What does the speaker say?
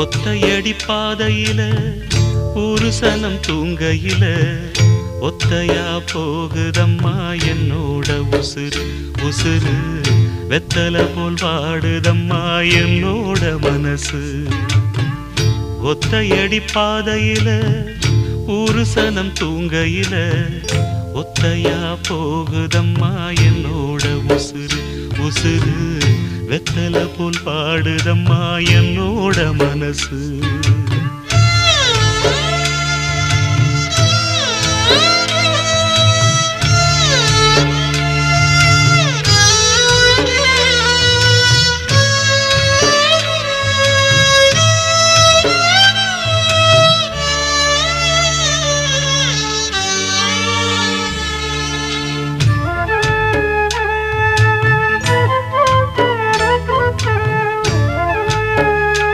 ஒத்தையடி பாதையில ஒரு சனம் தூங்கையில ஒத்தையா போகுதம்மா என்னோட உசுறு உசுறு வெத்தல போல் வாடுதம்மா என்னோட மனசு ஒத்தையடி பாதையில ஒரு சனம் தூங்கையில ஒத்தையா போகுதம்மா என்னோட உசுறு உசுறு வெத்தல போல் பாடுதம்மா என்னோட மனசு